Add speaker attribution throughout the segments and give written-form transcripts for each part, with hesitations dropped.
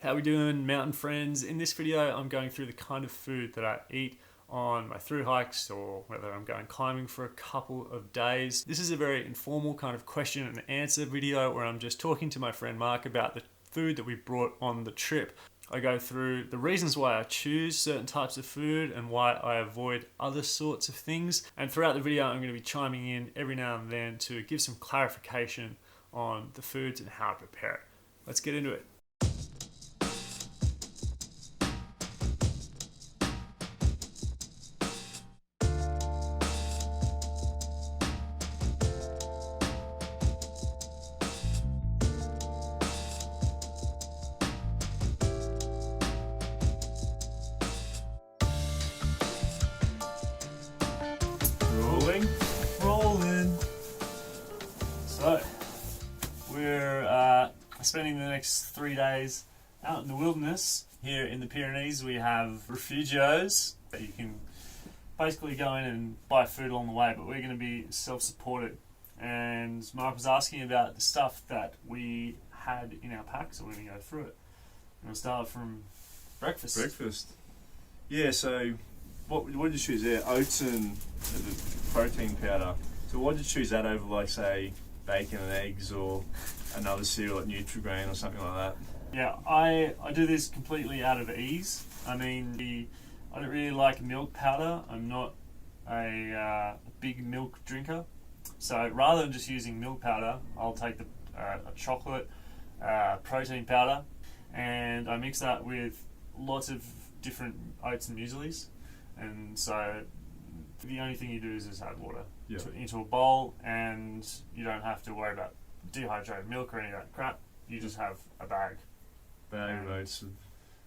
Speaker 1: How we doing, mountain friends? In this video I'm going through the kind of food that I eat on my through hikes or whether I'm going climbing for a couple of days. This is a very informal kind of question and answer video where I'm just talking to my friend Mark about the food that we brought on the trip. I go through the reasons why I choose certain types of food and why I avoid other sorts of things. And throughout the video I'm going to be chiming in every now and then to give some clarification on the foods and how to prepare it. Let's get into it. Rolling. So, we're spending the next 3 days out in the wilderness. Here in the Pyrenees we have refugios that you can basically go in and buy food along the way, but we're going to be self-supported. And Mark was asking about the stuff that we had in our pack, so we're going to go through it. We're going to start from breakfast.
Speaker 2: Yeah, so what did you choose there? Oats and the protein powder. So why did you choose that over, like, say, bacon and eggs or another cereal like Nutri-Grain or something like that?
Speaker 1: Yeah, I do this completely out of ease. I mean, I don't really like milk powder. I'm not a big milk drinker. So rather than just using milk powder, I'll take a chocolate protein powder and I mix that with lots of different oats and mueslis. And so the only thing you do is just add water into a bowl, and you don't have to worry about dehydrated milk or any of that crap. You just have a bag
Speaker 2: of oats and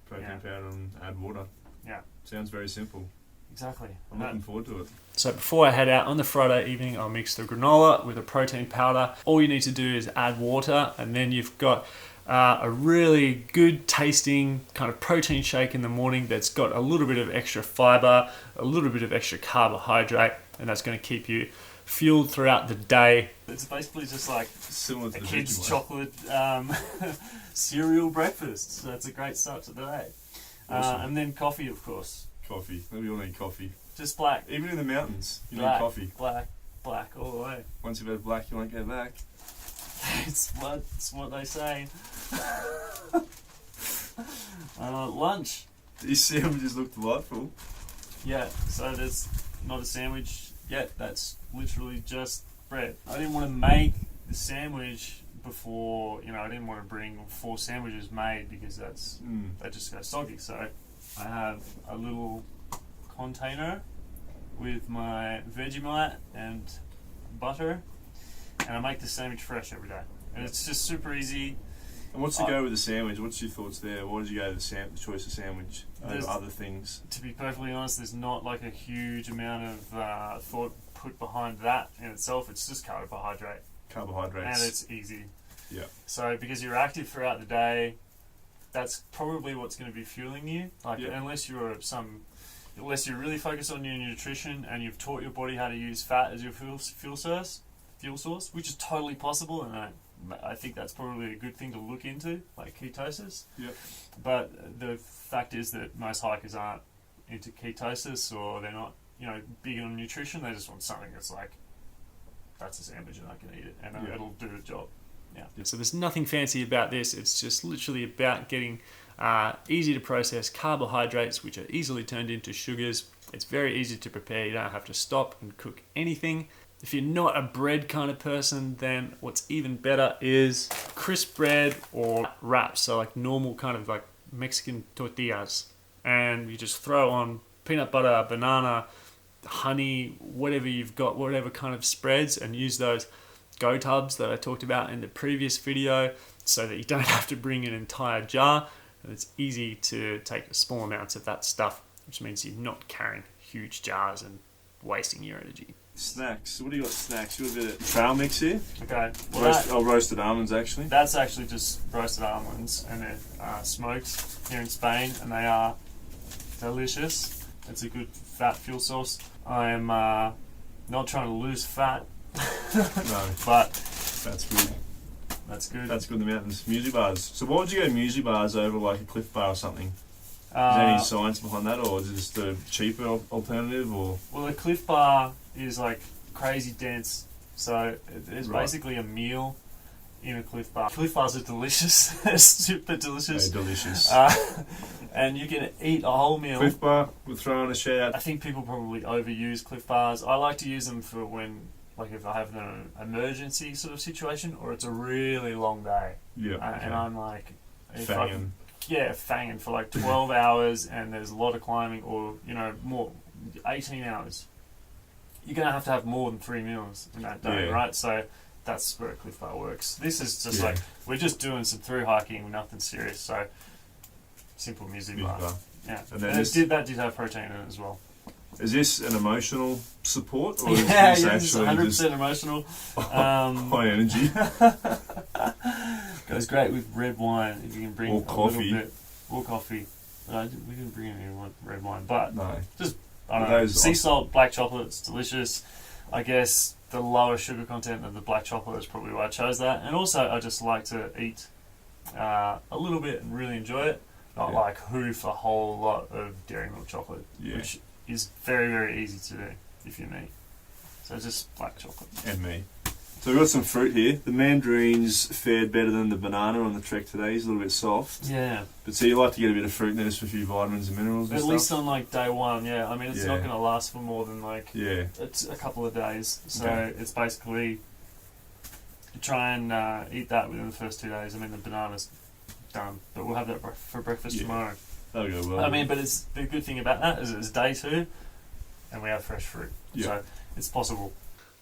Speaker 2: protein powder and add water.
Speaker 1: Yeah.
Speaker 2: Sounds very simple.
Speaker 1: Exactly.
Speaker 2: I'm looking forward to it.
Speaker 1: So before I head out on the Friday evening, I'll mix the granola with a protein powder. All you need to do is add water, and then you've got a really good tasting kind of protein shake in the morning that's got a little bit of extra fiber, a little bit of extra carbohydrate, and that's going to keep you fueled throughout the day. It's basically just like
Speaker 2: similar to
Speaker 1: a kid's chocolate cereal breakfast. So it's a great start to the day. Awesome. And then coffee, of course.
Speaker 2: Coffee. We all need coffee.
Speaker 1: Just black.
Speaker 2: Even in the mountains, you need coffee. Black all the way. Once you've had black, you won't go back.
Speaker 1: It's what they say. Lunch.
Speaker 2: These sandwiches look delightful.
Speaker 1: Yeah, so there's not a sandwich yet. That's literally just bread. I didn't want to make the sandwich before, I didn't want to bring 4 sandwiches made because that just goes soggy. So I have a little container with my Vegemite and butter, and I make the sandwich fresh every day. And it's just super easy.
Speaker 2: And what's the go with the sandwich? What's your thoughts there? Why did you go to the choice of sandwich over other things?
Speaker 1: To be perfectly honest, there's not like a huge amount of thought put behind that in itself. It's just carbohydrates. And it's easy.
Speaker 2: Yeah.
Speaker 1: So because you're active throughout the day, that's probably what's going to be fueling you. Unless you're really focused on your nutrition and you've taught your body how to use fat as your fuel source, which is totally possible, and I think that's probably a good thing to look into, like ketosis.
Speaker 2: Yep.
Speaker 1: But the fact is that most hikers aren't into ketosis, or they're not, big on nutrition. They just want something that's like, that's a sandwich and I can eat it, and it'll do the job. Yeah. So there's nothing fancy about this. It's just literally about getting easy to process carbohydrates, which are easily turned into sugars. It's very easy to prepare. You don't have to stop and cook anything. If you're not a bread kind of person, then what's even better is crisp bread or wraps, so like normal kind of like Mexican tortillas. And you just throw on peanut butter, banana, honey, whatever you've got, whatever kind of spreads, and use those go tubs that I talked about in the previous video so that you don't have to bring an entire jar. And it's easy to take small amounts of that stuff, which means you're not carrying huge jars and wasting your energy.
Speaker 2: Snacks. What do you got? Snacks. You got a bit of trail mix here.
Speaker 1: Okay.
Speaker 2: Roasted almonds, actually.
Speaker 1: That's actually just roasted almonds, and they're smoked here in Spain, and they are delicious. It's a good fat fuel source. I am not trying to lose fat,
Speaker 2: No,
Speaker 1: but
Speaker 2: that's good.
Speaker 1: That's good.
Speaker 2: That's good in the mountains. Muesli bars. So why would you go muesli bars over like a Cliff Bar or something? Is there any science behind that, or is it just a cheaper alternative? Or
Speaker 1: well, a Cliff Bar is like crazy dense, so it's basically a meal in a Cliff Bar. Cliff Bars are delicious. They're super delicious.
Speaker 2: They're delicious.
Speaker 1: And you can eat a whole meal.
Speaker 2: Cliff Bar, we're throwing a shout out.
Speaker 1: I think people probably overuse Cliff Bars. I like to use them for when, like, if I have an emergency sort of situation or it's a really long day.
Speaker 2: Yeah.
Speaker 1: And I'm like,
Speaker 2: fanging.
Speaker 1: Fanging for like 12 hours and there's a lot of climbing, or, you know, more, 18 hours. You're going to have more than 3 meals in that day, right? So that's where a Cliff Bar works. This is just like, we're just doing some through hiking, nothing serious. So simple muesli bar. Yeah. And then that did have protein in it as well.
Speaker 2: Is this an emotional support, or
Speaker 1: is
Speaker 2: this
Speaker 1: it's
Speaker 2: actually
Speaker 1: 100% emotional?
Speaker 2: High energy?
Speaker 1: Goes great with red wine if you can bring
Speaker 2: or coffee.
Speaker 1: Little bit. Or coffee. We didn't bring any red wine, but
Speaker 2: no.
Speaker 1: Just, I don't know, sea salt, black chocolate, it's delicious. I guess the lower sugar content of the black chocolate is probably why I chose that. And also, I just like to eat a little bit and really enjoy it. Not like hoof a whole lot of dairy milk chocolate, which is very, very easy to do if you're me. So just black chocolate.
Speaker 2: And me. So we've got some fruit here. The mandarins fared better than the banana on the trek today. He's a little bit soft.
Speaker 1: Yeah.
Speaker 2: But so you like to get a bit of fruit in there just for a few vitamins and minerals and
Speaker 1: At
Speaker 2: stuff?
Speaker 1: least on like day one, I mean, it's not going to last for more than like it's a couple of days. So it's basically try and eat that within the first 2 days. I mean, the banana's done, but we'll have that for breakfast tomorrow.
Speaker 2: That'll go well.
Speaker 1: I mean, but it's the good thing about that is it's day 2 and we have fresh fruit. So it's possible.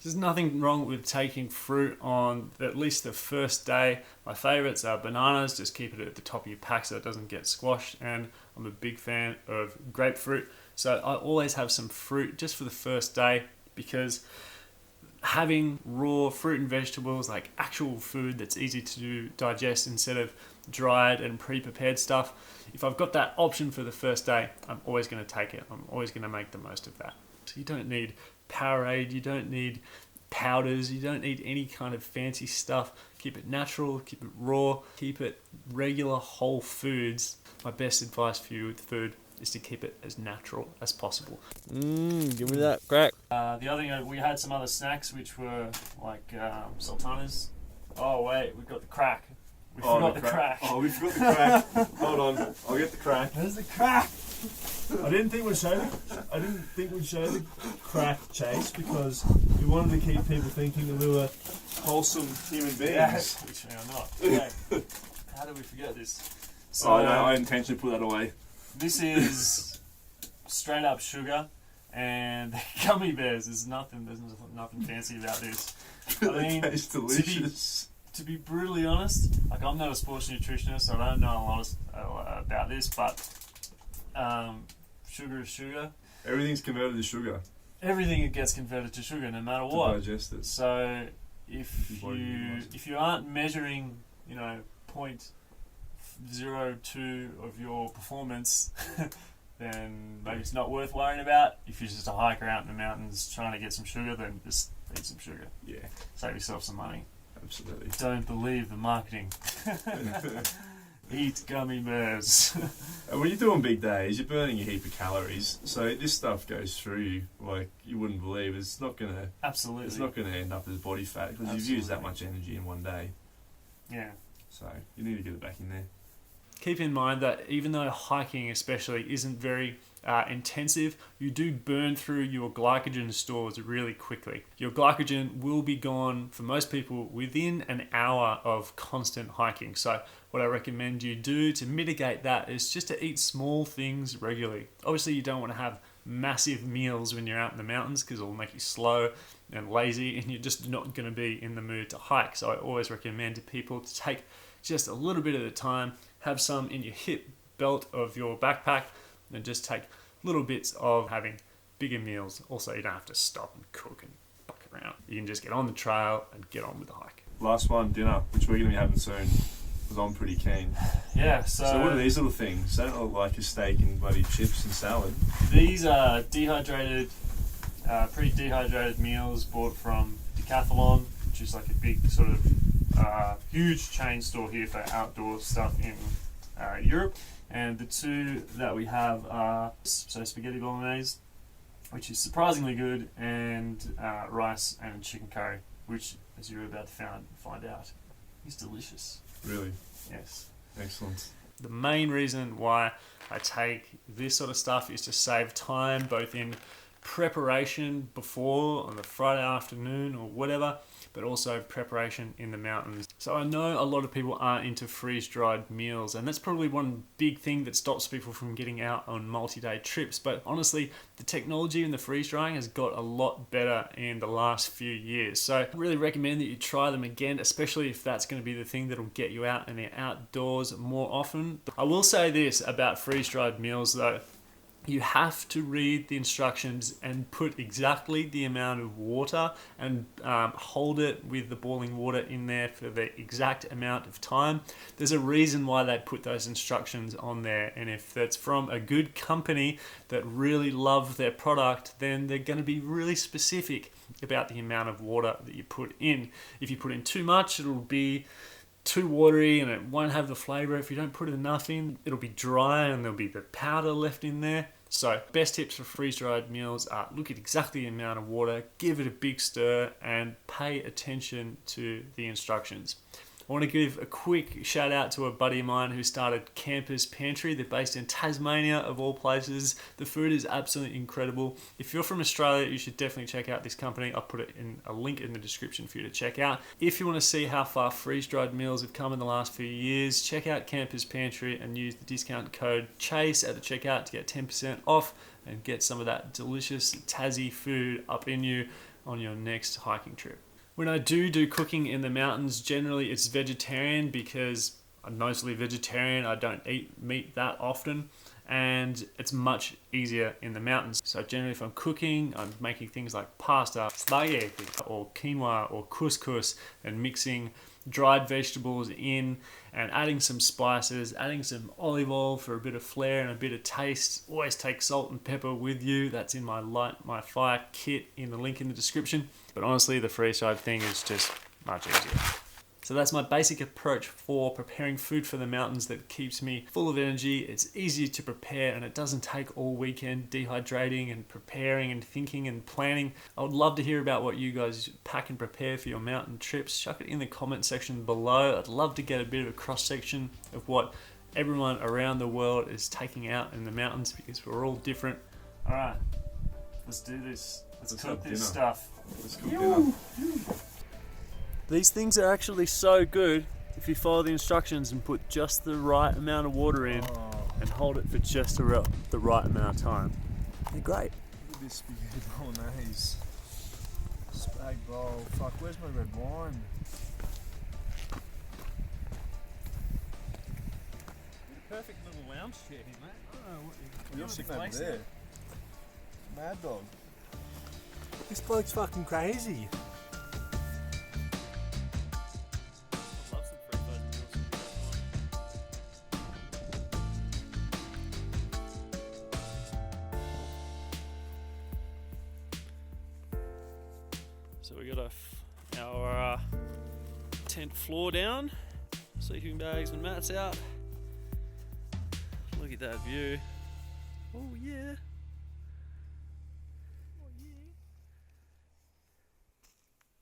Speaker 1: There's nothing wrong with taking fruit on at least the first day. My favourites are bananas. Just keep it at the top of your pack so it doesn't get squashed. And I'm a big fan of grapefruit. So I always have some fruit just for the first day, because having raw fruit and vegetables, like actual food that's easy to digest instead of dried and pre-prepared stuff, if I've got that option for the first day, I'm always going to take it. I'm always going to make the most of that. So you don't need Powerade, you don't need powders, you don't need any kind of fancy stuff. Keep it natural, keep it raw, keep it regular whole foods. My best advice for you with food is to keep it as natural as possible.
Speaker 3: Give me that crack.
Speaker 1: The other thing, we had some other snacks which were like sultanas. Oh wait, we got the crack. We forgot the crack.
Speaker 2: Oh, we forgot the crack. Hold on, I'll get the crack.
Speaker 1: Where's the crack?
Speaker 4: I didn't think we'd show the crack, Chase, because we wanted to keep people thinking that we were
Speaker 2: Wholesome human beings.
Speaker 1: Yes, which we are not. Okay. How did we forget this?
Speaker 2: So, no, I intentionally put that away.
Speaker 1: This is straight up sugar, and gummy bears. There's nothing fancy about this. I mean,
Speaker 2: it tastes delicious.
Speaker 1: To be brutally honest, like, I'm not a sports nutritionist, so I don't know a lot about this, but sugar is sugar.
Speaker 2: Everything's converted to sugar.
Speaker 1: Everything gets converted to sugar, no matter what.
Speaker 2: To digest it.
Speaker 1: So if you aren't measuring, 0.02 of your performance, then maybe it's not worth worrying about. If you're just a hiker out in the mountains trying to get some sugar, then just eat some sugar.
Speaker 2: Yeah.
Speaker 1: Save yourself some money.
Speaker 2: Absolutely.
Speaker 1: Don't believe the marketing. Eat gummy bears.
Speaker 2: And when you're doing big days, you're burning a heap of calories. So this stuff goes through you like you wouldn't believe. It's not gonna.
Speaker 1: Absolutely.
Speaker 2: It's not gonna end up as body fat because you've used that much energy in one day.
Speaker 1: Yeah.
Speaker 2: So you need to get it back in there.
Speaker 1: Keep in mind that even though hiking especially isn't very intensive, you do burn through your glycogen stores really quickly. Your glycogen will be gone for most people within an hour of constant hiking. So what I recommend you do to mitigate that is just to eat small things regularly. Obviously you don't want to have massive meals when you're out in the mountains because it'll make you slow and lazy and you're just not going to be in the mood to hike. So I always recommend to people to take just a little bit at a time, have some in your hip belt of your backpack, and just take little bits of having bigger meals. Also, you don't have to stop and cook and buck around. You can just get on the trail and get on with the hike.
Speaker 2: Last one, dinner, which we're going to be having soon, because I'm pretty keen.
Speaker 1: Yeah,
Speaker 2: so what are these little things? They don't look like a steak and bloody chips and salad.
Speaker 1: These are dehydrated, pretty dehydrated meals bought from Decathlon, which is like a big sort of huge chain store here for outdoor stuff in Europe. And the two that we have are spaghetti bolognese, which is surprisingly good, and rice and chicken curry, which, as you're about to find out, is delicious.
Speaker 2: Really?
Speaker 1: Yes.
Speaker 2: Excellent.
Speaker 1: The main reason why I take this sort of stuff is to save time, both in preparation before on the Friday afternoon or whatever, but also preparation in the mountains. So I know a lot of people aren't into freeze-dried meals, and that's probably one big thing that stops people from getting out on multi-day trips. But honestly, the technology in the freeze-drying has got a lot better in the last few years. So I really recommend that you try them again, especially if that's going to be the thing that'll get you out in the outdoors more often. I will say this about freeze-dried meals though. You have to read the instructions and put exactly the amount of water and hold it with the boiling water in there for the exact amount of time. There's a reason why they put those instructions on there, and if that's from a good company that really love their product, then they're going to be really specific about the amount of water that you put in. If you put in too much, it'll be too watery and it won't have the flavour. If you don't put enough in, it'll be dry and there'll be the powder left in there. So best tips for freeze-dried meals are look at exactly the amount of water, give it a big stir, and pay attention to the instructions. I want to give a quick shout out to a buddy of mine who started Campers Pantry. They're based in Tasmania, of all places. The food is absolutely incredible. If you're from Australia, you should definitely check out this company. I'll put it in a link in the description for you to check out. If you want to see how far freeze-dried meals have come in the last few years, check out Campers Pantry and use the discount code CHASE at the checkout to get 10% off and get some of that delicious Tassie food up in you on your next hiking trip. When I do cooking in the mountains, generally it's vegetarian because I'm mostly vegetarian. I don't eat meat that often, and it's much easier in the mountains. So generally if I'm cooking, I'm making things like pasta, spaghetti, or quinoa, or couscous, and mixing dried vegetables in and adding some spices, adding some olive oil for a bit of flair and a bit of taste. Always take salt and pepper with you. That's in my Light My Fire kit in the link in the description. But honestly, the freeze-dried thing is just much easier. So that's my basic approach for preparing food for the mountains that keeps me full of energy. It's easy to prepare and it doesn't take all weekend dehydrating and preparing and thinking and planning. I would love to hear about what you guys pack and prepare for your mountain trips. Chuck it in the comment section below. I'd love to get a bit of a cross section of what everyone around the world is taking out in the mountains, because we're all different. All right, let's do this. Let's cook this stuff.
Speaker 2: Let's cook dinner.
Speaker 3: These things are actually so good if you follow the instructions and put just the right amount of water in and hold it for just the right amount of time. They're great.
Speaker 4: Look at this spaghetti bolognese. Spag bowl. Fuck, where's my red wine?
Speaker 1: Perfect little lounge chair here, mate.
Speaker 4: Oh,
Speaker 2: You're sitting over there. Mad dog.
Speaker 4: this bloke's fucking crazy.
Speaker 3: So we got our tent floor down, sleeping bags and mats out. Look at that view. Oh yeah.